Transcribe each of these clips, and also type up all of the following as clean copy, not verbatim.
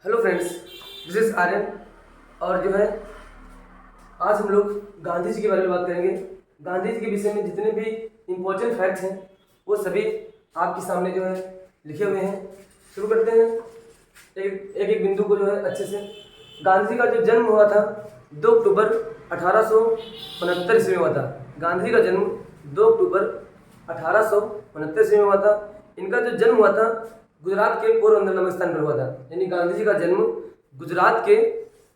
Hello friends, this is Aryan. और जो है आज हम लोग गांधी जी के बारे में बात करेंगे। गांधी जी के विषय में जितने भी इम्पोर्टेंट फैक्ट्स हैं वो सभी आपके सामने जो है लिखे हुए हैं। शुरू करते हैं एक एक बिंदु को जो है अच्छे से। गांधी जी का जो जन्म हुआ था 2 अक्टूबर 1869 ईस्वी में हुआ था। गांधी जी का जन्म 2 अक्टूबर 1869 ईस्वी में हुआ था। इनका जो जन्म हुआ था गुजरात के पोरबंदर नामक स्थान पर हुआ था। यानी गांधी जी का जन्म गुजरात के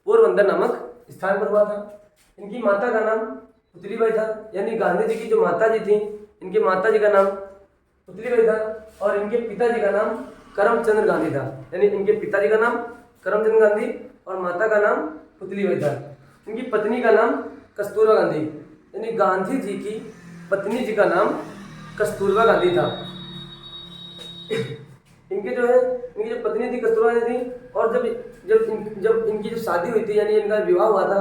पोरबंदर नामक स्थान पर हुआ था। इनकी माता का नाम पुतलीबाई था। यानी गांधी जी की जो माता जी थी, इनके माता जी का नाम पुतलीबाई था और इनके पिताजी का नाम करमचंद गांधी था। यानी इनके पिताजी का नाम करमचंद गांधी और माता का नाम पुतलीबाई था। इनकी पत्नी का नाम कस्तूरबा गांधी। यानी गांधी जी की पत्नी जी का नाम कस्तूरबा गांधी था। इनकी जो पत्नी थी कस्तूरबा गांधी थी। और जब इनकी जो शादी हुई थी, यानी इनका विवाह हुआ था,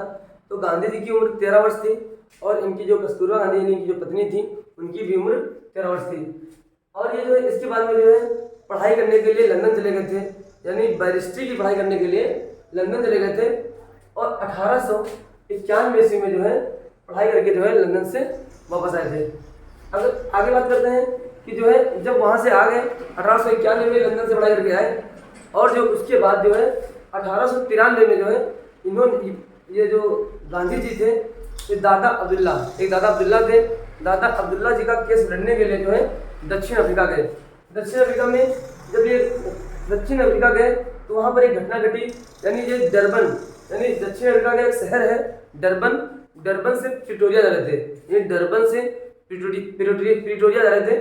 तो गांधी जी की उम्र 13 वर्ष थी और इनकी जो कस्तूरबा गांधी यानी इनकी जो पत्नी थी उनकी भी उम्र 13 वर्ष थी। और ये जो है इसके बाद में जो है पढ़ाई करने के लिए लंदन चले गए थे। यानी बैरिस्ट्री की पढ़ाई करने के लिए लंदन चले गए थे और 1891 ईस्वी में जो है पढ़ाई करके जो है लंदन से वापस आए थे। अगर आगे बात करते हैं कि जो है जब वहाँ से आ गए 1891 में लंदन से पढ़ाई करके आए और जो उसके बाद जो है 1893 में जो है इन्होंने ये जो गांधी जी थे ये दादा अब्दुल्ला थे। दादा अब्दुल्ला जी का केस लड़ने के लिए जो है दक्षिण अफ्रीका गए। दक्षिण अफ्रीका में जब ये दक्षिण अफ्रीका गए तो वहाँ पर एक घटना घटी। यानी ये डरबन, यानी दक्षिण अफ्रीका का एक शहर है डरबन से प्रिटोरिया जा रहे थे। ये डरबन से प्रिटोरिया जा रहे थे।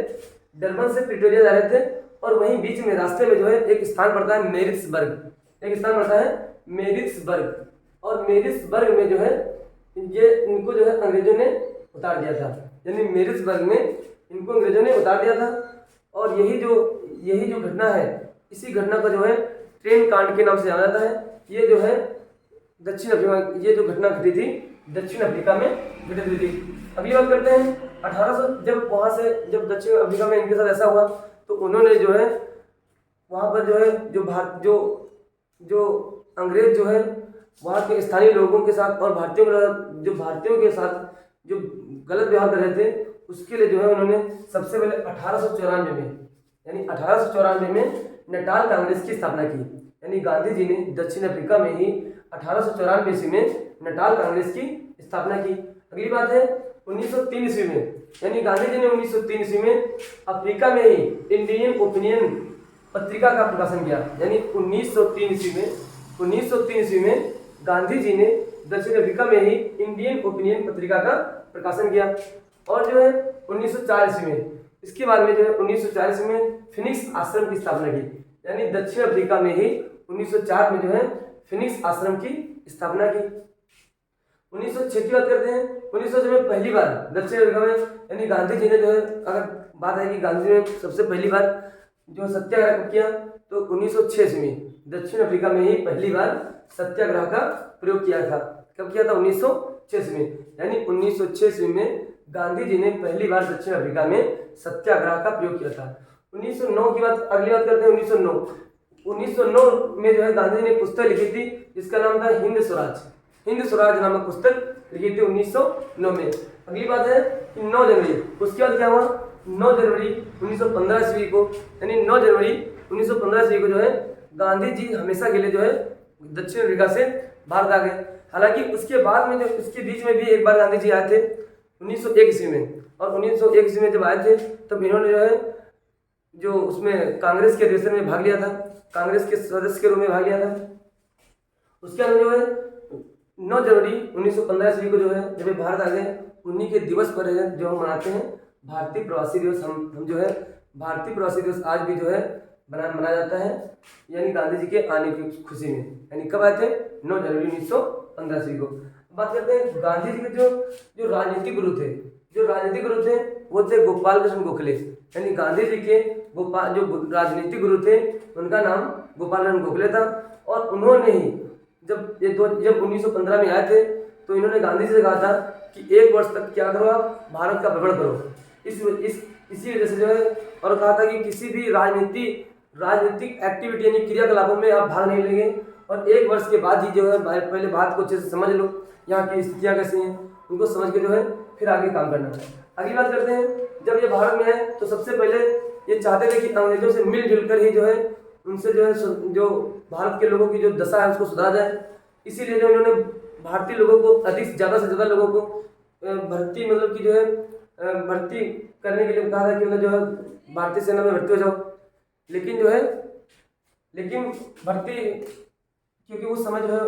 डरबन से प्रिटोरिया जा रहे थे और वहीं बीच में रास्ते में जो है एक स्थान पड़ता है मेरिट्सबर्ग। और मेरिट्सबर्ग में जो है ये इनको जो है अंग्रेजों ने उतार दिया था। यानी मेरिट्सबर्ग में इनको अंग्रेजों ने उतार दिया था। और यही जो घटना है, इसी घटना को जो है ट्रेन कांड के नाम से जाना जाता है। ये जो है दक्षिण अफ्रीका, ये जो घटना घटी थी दक्षिण अफ्रीका में घटित हुई थी। अभी बात करते हैं 1800 जब दक्षिण अफ्रीका में इनके साथ ऐसा हुआ तो उन्होंने जो है वहाँ पर जो है जो अंग्रेज जो है वहाँ के स्थानीय लोगों के साथ और भारतीयों के साथ जो गलत व्यवहार कर रहे थे उसके लिए जो है उन्होंने सबसे पहले 1894 में नटाल कांग्रेस की स्थापना की। यानी गांधी जी ने दक्षिण अफ्रीका में ही 1894 ईस्वी में नटाल कांग्रेस की स्थापना की। अगली बात है 1903 ईस्वी में, यानी गांधी जी ने 1903 ईस्वी में अफ्रीका में ही इंडियन ओपिनियन पत्रिका का प्रकाशन किया। यानी 1903 ईस्वी में गांधी जी ने दक्षिण अफ्रीका में ही इंडियन ओपिनियन पत्रिका का प्रकाशन किया। और जो है 1904 ईस्वी में, इसके बाद में जो है 1904 ईस्वी में फिनिक्स आश्रम की स्थापना की। यानी दक्षिण अफ्रीका में ही 1904 में जो है फिनिक्स आश्रम की स्थापना की। 1906 की बात करते हैं। 1906 में पहली बार दक्षिण अफ्रीका में, यानी गांधी जी ने जो है, अगर बात है कि गांधी जी ने सबसे पहली बार जो सत्याग्रह किया तो 1906 ईस्वी में दक्षिण अफ्रीका में ही पहली बार सत्याग्रह का प्रयोग किया था। कब किया था? 1906 ईस्वी में। यानी 1906 ईस्वी में गांधी जी ने पहली बार दक्षिण अफ्रीका में सत्याग्रह का प्रयोग किया था। 1909 की बात, अगली बात करते हैं 1909 में जो है गांधी जी ने पुस्तक लिखी थी जिसका नाम था हिंद स्वराज नामक पुस्तक लिखी थी 1909 में। अगली बात है कि 9 जनवरी, उसके बाद क्या हुआ? 9 जनवरी 1915 ईस्वी को, यानी 9 जनवरी 1915 ईस्वी को जो है गांधी जी हमेशा के लिए जो है दक्षिण अफ्रीका से भारत आ गए। हालांकि उसके बाद में जो उसके बीच में भी एक बार गांधी जी आए थे 1901 ईस्वी में। और 1901 ईस्वी में जब आए थे तब इन्होंने जो है जो उसमें कांग्रेस के अधिवेशन में भाग लिया था, कांग्रेस के सदस्य के रूप में भाग लिया था। उसके बाद जो है 9 जनवरी 1915 ईस्वी को जो है जब भारत आ गए, उन्हीं के दिवस पर है जो हम मनाते हैं भारतीय प्रवासी दिवस। हम जो है भारतीय प्रवासी दिवस आज भी जो है मनाया जाता है, यानी गांधी जी के आने की खुशी में। यानी कब आए थे? 9 जनवरी 1915 ईस्वी को। बात करते हैं गांधी जी के जो राजनीतिक गुरु थे वो थे गोपाल कृष्ण गोखले। यानी गांधी जी के जो राजनीतिक गुरु थे उनका नाम गोपाल कृष्ण गोखले था। और उन्होंने ही जब 1915 में आए थे तो इन्होंने गांधी जी से कहा था कि 1 वर्ष तक क्या करो, आप भारत का भ्रमण करो। इसी वजह से जो है, और कहा था कि किसी भी राजनीतिक एक्टिविटी यानी क्रियाकलापों में आप भाग नहीं लेंगे और 1 वर्ष के बाद ही जो है पहले बात को अच्छे से समझ लो, यहाँ की स्थितियाँ कैसी हैं, उनको समझ के जो है फिर आगे काम करना है। अगली बात करते हैं, जब ये भारत में आए तो सबसे पहले ये चाहते थे कि अंग्रेजों से मिलजुल कर ही जो है उनसे जो है जो भारत के लोगों की जो दशा है उसको सुधारा जाए। इसीलिए जो इन्होंने भारतीय लोगों को अधिक ज़्यादा से ज़्यादा लोगों को भर्ती मतलब कि जो है भर्ती करने के लिए कहा था कि मतलब जो है भारतीय सेना में भर्ती हो जाओ। लेकिन जो है भर्ती, क्योंकि उस समय जो है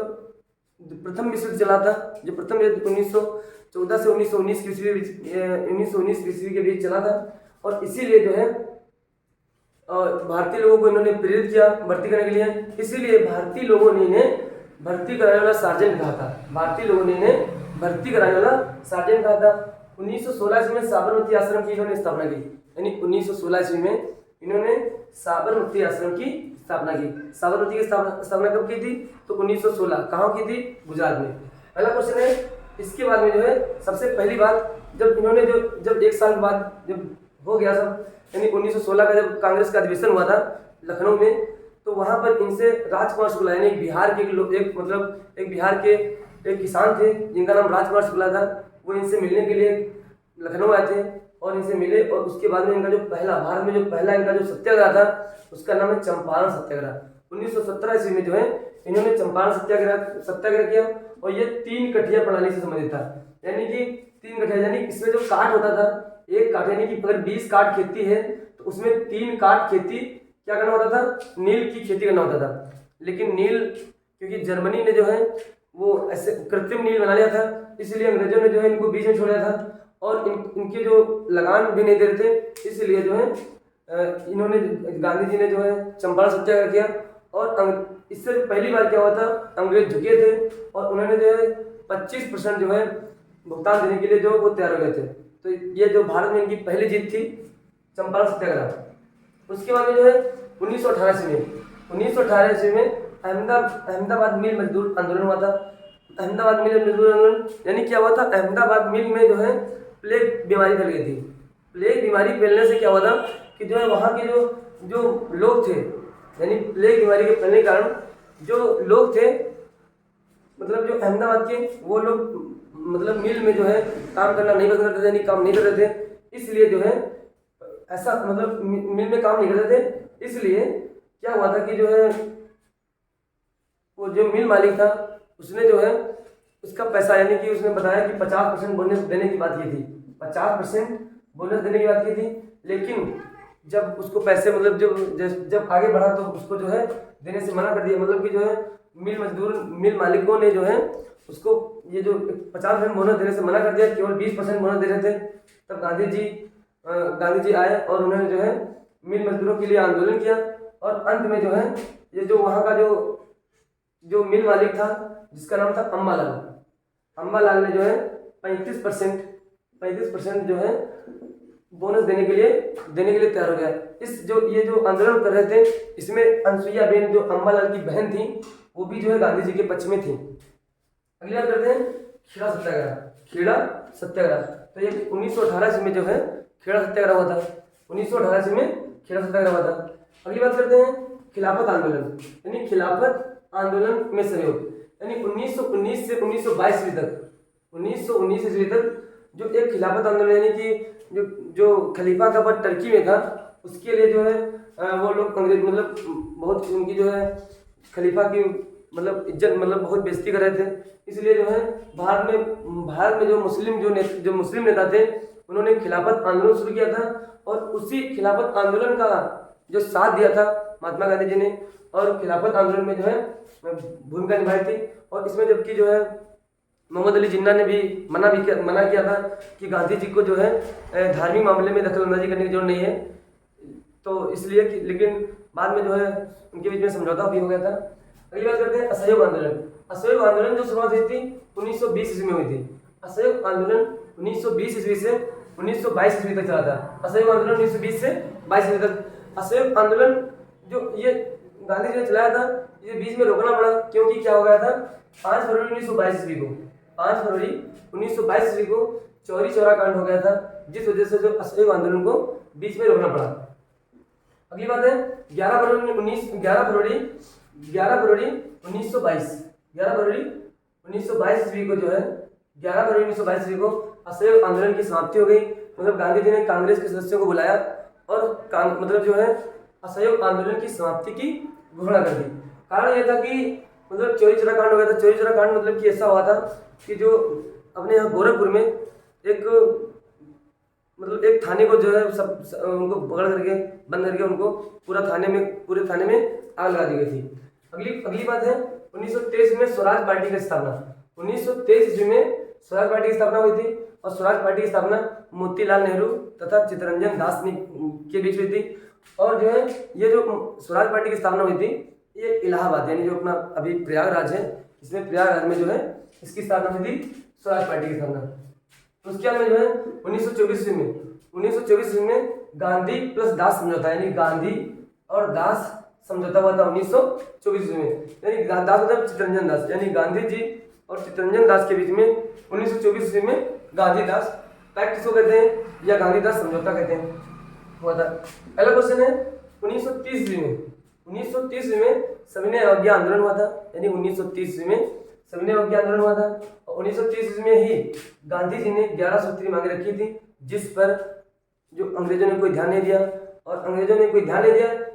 प्रथम विश्व युद्ध चला था, जो प्रथम युद्ध 1914 से 1919 ईस्वी के बीच चला था, और इसीलिए जो है भारतीय लोगों को इन्होंने प्रेरित किया भर्ती करने के लिए। इसीलिए भारतीय लोगों ने इन्हें भर्ती कराने वाला सार्जेंट कहा था। भारतीय लोगों ने इन्हें भर्ती कराने वाला सार्जेंट कहा था। 1916 ईस्वी में साबरमती आश्रम की इन्होंने स्थापना की, यानी 1916 ईस्वी में इन्होंने साबरमती आश्रम की स्थापना की। साबरमती की स्थापना कब की थी? तो 1916। कहाँ की थी? गुजरात में। पहला क्वेश्चन है। इसके बाद में जो है सबसे पहली बात, जब इन्होंने जब 1 साल बाद जब हो गया सब, यानी 1916 का जब कांग्रेस का अधिवेशन हुआ था लखनऊ में, तो वहाँ पर इनसे राजकुमार शुक्ला, यानी बिहार के एक बिहार के एक किसान थे जिनका नाम राजकुमार शुक्ला था, वो इनसे मिलने के लिए लखनऊ आए थे और इनसे मिले। और उसके बाद में इनका जो पहला भारत में जो पहला इनका जो सत्याग्रह था उसका नाम है चंपारण सत्याग्रह। 1917 ईस्वी में जो है इन्होंने चंपारण सत्याग्रह किया, और ये 3 कठिया प्रणाली से संबंधित था। यानी कि 3 कठिया, यानी इसमें जो काट होता था, एक काट, यानी कि अगर 20 काट खेती है तो उसमें 3 काट खेती क्या करना होता था? नील की खेती करना होता था। लेकिन नील, क्योंकि जर्मनी ने जो है वो ऐसे कृत्रिम नील बना लिया था, इसलिए अंग्रेजों ने जो है इनको बीच में छोड़ा था और इनके जो लगान भी नहीं दे रहे थे। इसलिए जो है इन्होंने, गांधी जी ने जो है चंपारण सत्याग्रह किया। और इससे पहली बार क्या हुआ था, अंग्रेज झुके थे और उन्होंने जो है 25% जो है भुगतान देने के लिए जो वो तैयार हो गए थे। तो ये जो भारत में इनकी पहली जीत थी, चंपारण सत्याग्रह। उसके बाद में जो है 1918 ईस्वी में अहमदाबाद मिल मजदूर आंदोलन हुआ था। अहमदाबाद मिल मजदूर आंदोलन यानी क्या हुआ था? अहमदाबाद मिल में जो है प्लेग बीमारी फैल गई थी। प्लेग बीमारी फैलने से क्या हुआ था कि जो है वहाँ के जो लोग थे, यानी प्लेग बीमारी के फैलने के कारण जो लोग थे, मतलब जो अहमदाबाद के, वो लोग मतलब मिल में जो है काम करना नहीं पसंद करते थे, यानी काम नहीं करते थे। इसलिए जो है ऐसा मतलब मिल में काम नहीं करते थे। इसलिए क्या हुआ था कि जो है वो जो मिल मालिक था उसने जो है उसका पैसा, यानी कि उसने बताया कि 50% बोनस देने की बात की थी, 50% बोनस देने की बात की थी। लेकिन जब उसको पैसे मतलब जब आगे बढ़ा तो उसको जो है देने से मना कर दिया। मतलब कि जो है मिल मालिकों ने जो है उसको ये जो 50% बोनस देने से मना कर दिया, केवल 20% बोनस दे रहे थे। तब गांधी जी आए और उन्होंने जो है मिल मजदूरों के लिए आंदोलन किया। और अंत में जो है ये जो वहाँ का जो मिल मालिक था जिसका नाम था अम्बालाल ने जो है 35% जो है बोनस देने के लिए तैयार हो गया। ये जो आंदोलन कर रहे थे, इसमें अनसुईया बेन जो अम्बालाल की बहन थी, वो भी जो है गांधी जी के पक्ष में थी। अगली बात करते हैं खेड़ा सत्याग्रह। तो ये 1918 ईस्वी में जो है खेड़ा सत्याग्रह हुआ था। 1918 ईस्वी में खेड़ा सत्याग्रह हुआ था। अगली बात करते हैं खिलाफत आंदोलन, यानी खिलाफत आंदोलन में सहयोग, यानी 1919 से 1922 ईस्वी तक जो एक खिलाफत आंदोलन, यानी कि जो खलीफा का पद टर्की में था, उसके लिए जो है वो लोग अंग्रेज मतलब बहुत उनकी जो है खलीफा की मतलब इज्जत मतलब बहुत बेइज्जती कर रहे थे। इसलिए जो है भारत में जो मुस्लिम नेता थे, उन्होंने खिलाफत आंदोलन शुरू किया था। और उसी खिलाफत आंदोलन का जो साथ दिया था महात्मा गांधी जी ने, और खिलाफत आंदोलन में जो है भूमिका निभाई थी। और इसमें जबकि जो है मोहम्मद अली जिन्ना ने भी मना किया था कि गांधी जी को जो है धार्मिक मामले में दखलंदाजी करने की जरूरत नहीं है। तो इसलिए लेकिन बाद में जो है उनके बीच में समझौता भी हो गया था। अगली बात करते हैं असहयोग आंदोलन। असहयोग आंदोलन जो शुरुआत हुई थी 1920 ईस्वी में हुई थी। असहयोग आंदोलन 1920 ईस्वी से 1922 ईस्वी तक चला था। असहयोग आंदोलन 1920 से 22 ईस्वी तक। असहयोग आंदोलन जो ये गांधी जी ने चलाया था, ये बीच में रोकना पड़ा, क्योंकि क्या हो गया था 5 फरवरी 1922 ईस्वी को चौरी चौरा कांड हो गया था, जिस वजह से जो असहयोग आंदोलन को बीच में रोकना पड़ा। अगली बात है 11 फरवरी 11 फरवरी 1922 11 फरवरी 1922 ईस्वी को जो है 11 फरवरी 1922 ईस्वी को असहयोग आंदोलन की समाप्ति हो गई। मतलब गांधी जी ने कांग्रेस के सदस्यों को बुलाया और मतलब जो है असहयोग आंदोलन की समाप्ति की घोषणा कर दी। कारण यह था कि मतलब चौरी चौरा कांड हो गया था। चौरी चौरा कांड मतलब कि ऐसा हुआ था कि जो अपने यहाँ गोरखपुर में एक थाने को जो है सब उनको पकड़ करके बंद करके उनको पूरे थाने में आग लगा दी गई थी। अगली बात है 1923 में स्वराज पार्टी की स्थापना। 1923 ईस्वी में स्वराज पार्टी की स्थापना हुई थी और स्वराज पार्टी की स्थापना मोतीलाल नेहरू तथा चित्तरंजन दास के बीच हुई थी। और जो है ये जो स्वराज पार्टी की स्थापना हुई थी ये इलाहाबाद यानी जो अपना अभी प्रयागराज है, इसमें प्रयागराज में जो है इसकी स्थापना हुई थी स्वराज पार्टी की स्थापना। उसके बाद में जो है 1924 ईस्वी में गांधी प्लस दास समझौता यानी गांधी और दास समझौता हुआ था 1924 ईस्वी में। यानी दास मतलब चित्तरंजन दास यानी गांधी जी और चित्तरंजन दास के बीच में 1924 ईस्वी में गांधी दास पैक्ट किसको कहते हैं या गांधी दास समझौता कहते हैं हुआ था। पहला क्वेश्चन है 1930 ईस्वी में सविनय अवज्ञा आंदोलन हुआ था। यानी 1930 ईस्वी में सविनय अवज्ञा आंदोलन हुआ था और 1930 ईस्वी में ही गांधी जी ने 11 सूत्री मांगे रखी थी, जिस पर जो अंग्रेजों ने कोई ध्यान नहीं दिया।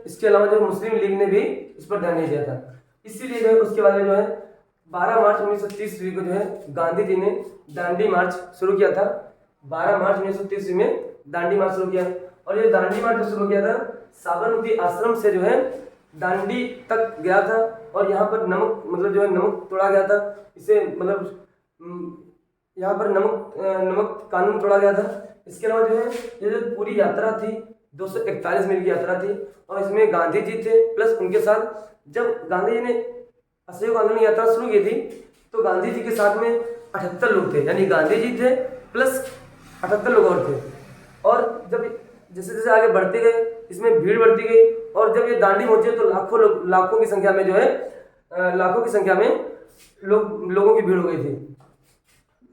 इसके अलावा जो मुस्लिम लीग ने भी इस पर ध्यान नहीं दिया था। इसीलिए जो है उसके बाद में जो है 12 मार्च 1930 ईस्वी को जो है गांधी जी ने दांडी मार्च शुरू किया था। 12 मार्च 1930 ईस्वी में दांडी मार्च शुरू किया और ये दांडी मार्च जो शुरू किया था साबरमती आश्रम से जो है दांडी तक गया था और यहाँ पर नमक तोड़ा गया था। इसे यहाँ पर नमक कानून तोड़ा गया था। इसके अलावा जो है ये जो पूरी यात्रा थी 241 मील की यात्रा थी और इसमें गांधी जी थे प्लस उनके साथ जब गांधी जी ने असहयोग आंदोलन की यात्रा शुरू की थी तो गांधी जी के साथ में 78 लोग थे। यानी गांधी जी थे प्लस 78 लोग और थे। और जब जैसे जैसे आगे बढ़ते गए इसमें भीड़ बढ़ती गई और जब ये दांडी पहुंचे तो लाखों की संख्या में जो है लोगों की भीड़ हो गई थी।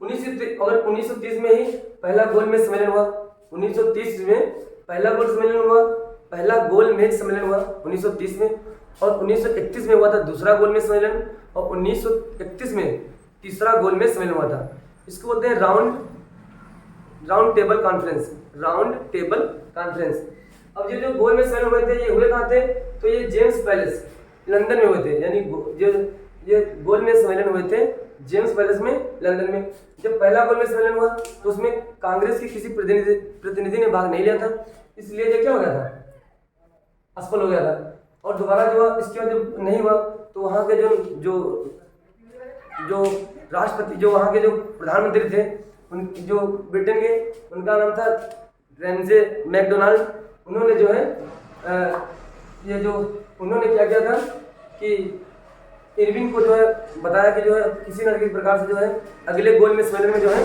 1930 में ही पहला गोलमेज सम्मेलन हुआ। 1930 में पहला गोलमेज सम्मेलन हुआ 1930 में और 1931 में हुआ था दूसरा गोलमेज सम्मेलन और 1931 में तीसरा गोलमेज सम्मेलन हुआ था। इसको बोलते हैं राउंड टेबल कॉन्फ्रेंस। अब ये जो गोलमेज सम्मेलन हुए थे ये हुए कहाँ थे तो ये जेम्स पैलेस लंदन में हुए थे। यानी ये गोलमेज सम्मेलन हुए थे जेम्स पैलेस में लंदन में। जब पहला गोलमेज सम्मेलन हुआ तो उसमें कांग्रेस की किसी प्रतिनिधि ने भाग नहीं लिया था, इसलिए ये क्या हो गया था, असफल हो गया था। और दोबारा जो हुआ इसके बाद जब नहीं हुआ तो वहाँ के जो राष्ट्रपति जो वहाँ के जो प्रधानमंत्री थे जो ब्रिटेन के उनका नाम था रेंजे मैकडोनाल्ड। उन्होंने जो है उन्होंने क्या किया था कि इरविन को जो है बताया कि जो है किसी न किसी प्रकार से जो है अगले गोलमेज सम्मेलन में जो है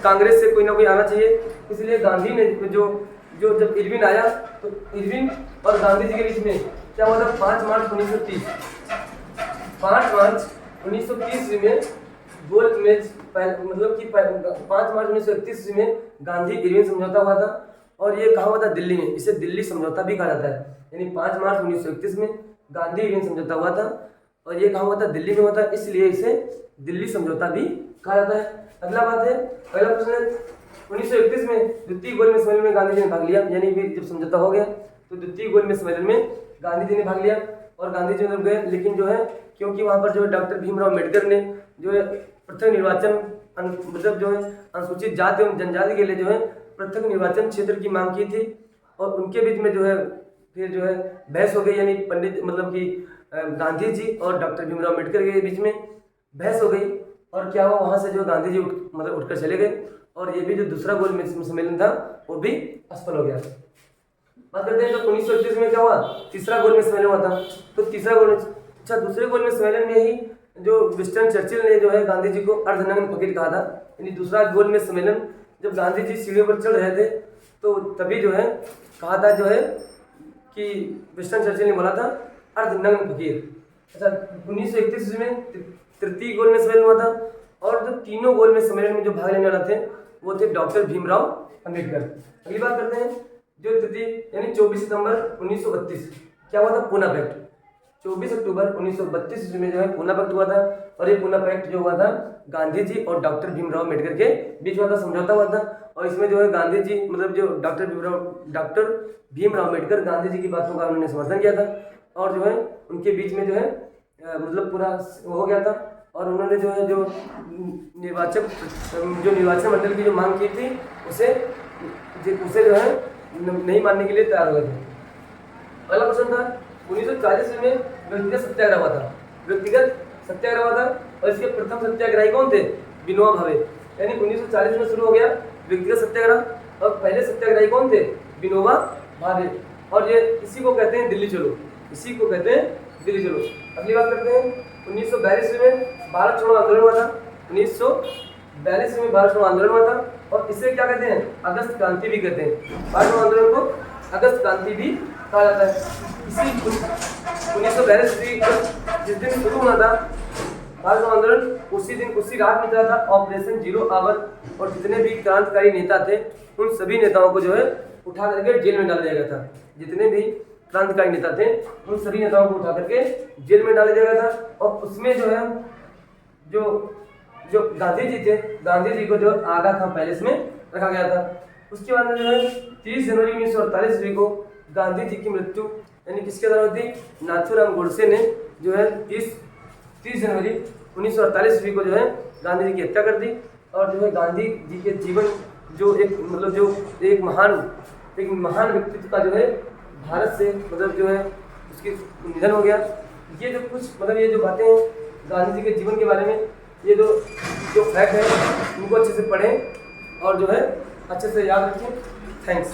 कांग्रेस से कोई ना कोई आना चाहिए। इसलिए गांधी ने जो जब इरविन आया तो इरविन और गांधी जी के बीच में क्या हुआ था 5 मार्च 1930 में गोलमेज मतलब कि 5 मार्च 1931 ईस्वी में गांधी इरविन समझौता हुआ था और ये कहा हुआ था दिल्ली में। इसे दिल्ली समझौता भी कहा जाता है। यानी 5 मार्च 1931 में गांधी इरविन समझौता हुआ था और ये कहा हुआ था दिल्ली में हुआ था, इसलिए इसे दिल्ली समझौता भी कहा जाता है। अगला प्रश्न है 1931 में द्वितीय गोलमेज सम्मेलन में गांधी जी ने भाग लिया। यानी फिर जब समझौता हो गया तो द्वितीय गोलमेज सम्मेलन में गांधी जी ने भाग लिया और गांधी जी मतलब गए, लेकिन जो है क्योंकि वहाँ पर जो है डॉक्टर भीमराव अम्बेडकर ने जो है पृथक निर्वाचन मतलब जो है अनुसूचित जाति एवं जनजाति के लिए जो है पृथक निर्वाचन क्षेत्र की मांग की थी और उनके बीच में जो है फिर जो है बहस हो गई। यानी पंडित मतलब कि गांधी जी और डॉक्टर भीमराव अम्बेडकर के बीच में बहस हो गई और क्या हुआ वहाँ से जो गांधी जी उठकर चले गए और ये भी जो दूसरा गोलमेज सम्मेलन था वो भी असफल हो गया। बात करते हैं तो 1931 में क्या हुआ, तीसरा गोलमेज सम्मेलन हुआ था। तो दूसरे गोलमेज सम्मेलन में ही जो विंस्टन चर्चिल ने जो है गांधी जी को अर्धनग्न फकीर कहा था। यानी दूसरा गोलमेज सम्मेलन जब गांधी जी सीढ़ियों पर चढ़ रहे थे तो तभी जो है कहा था जो है कि विंस्टन चर्चिल ने बोला था अर्धनग्न फकीर। अच्छा 1931 में तृतीय गोलमेज सम्मेलन हुआ था और जो तीनों गोलमेज सम्मेलन में जो भाग लेने वाले थे वो थे डॉक्टर भीमराव अम्बेडकर। अगली बात करते हैं जो तृतीय यानी 24 सितंबर 1932 क्या हुआ था, पूना पैक्ट। 24 अक्टूबर 1932 ईस्वी में जो है पूना पैक्ट हुआ था। और ये पूना पैक्ट जो हुआ था गांधी जी और डॉक्टर भीमराव अम्बेडकर के बीच हुआ था, समझौता हुआ था। और इसमें जो है गांधी जी मतलब जो डॉक्टर भीमराव अम्बेडकर गांधी जी की बातों का उन्होंने समर्थन किया था। और जो है उनके बीच में जो है मतलब पूरा हो गया था। और उन्होंने जो है जो निर्वाचन मंडल की जो मांग की थी उसे जो है नहीं मानने के लिए तैयार हुए थे। अगला क्वेश्चन था 1940 में व्यक्तिगत सत्याग्रह हुआ था। व्यक्तिगत सत्याग्रह हुआ था और इसके प्रथम सत्याग्रही कौन थे? विनोबा भावे। यानी 1940 में शुरू हो गया व्यक्तिगत सत्याग्रह और पहले सत्याग्रही कौन थे? विनोबा भावे। और ये इसी को कहते हैं दिल्ली चलो, इसी को कहते हैं दिल्ली चलो। अगली बात करते हैं 1942 में भारत छोड़ो आंदोलन हुआ था। 1942 में भारत छोड़ो आंदोलन हुआ था और इसे क्या कहते हैं? अगस्त क्रांति भी कहते हैं। भारत छोड़ो आंदोलन को अगस्त क्रांति भी कहा जाता है। इसी 1942 जिस दिन शुरू हुआ था भारत छोड़ो आंदोलन, उसी दिन उसी रात में चला था ऑपरेशन जीरो आवर। और जितने भी क्रांतिकारी नेता थे उन सभी नेताओं को जो है उठा करके जेल में डाल दिया गया था। जितने भी क्रांतिकारी नेता थे उन सभी नेताओं को उठा करके जेल में डाल दिया गया था। और उसमें जो है जो गांधी जी थे, गांधी जी को जो आगा खां पैलेस में रखा गया था। उसके बाद में जो है 30 जनवरी 1948 ईस्वी को गांधी जी की मृत्यु यानी किसके द्वारा हुई? नाथूराम गोडसे ने जो है 30 जनवरी 1948 ईस्वी को जो है गांधी जी की हत्या कर दी। और जो है गांधी जी के जीवन जो एक महान व्यक्तित्व का जो है भारत से मतलब जो है उसकी निधन हो गया। ये जो कुछ मतलब ये जो बातें हैं गांधी जी के जीवन के बारे में, ये जो फैक्ट है उनको अच्छे से पढ़ें और जो है अच्छे से याद रखें। थैंक्स।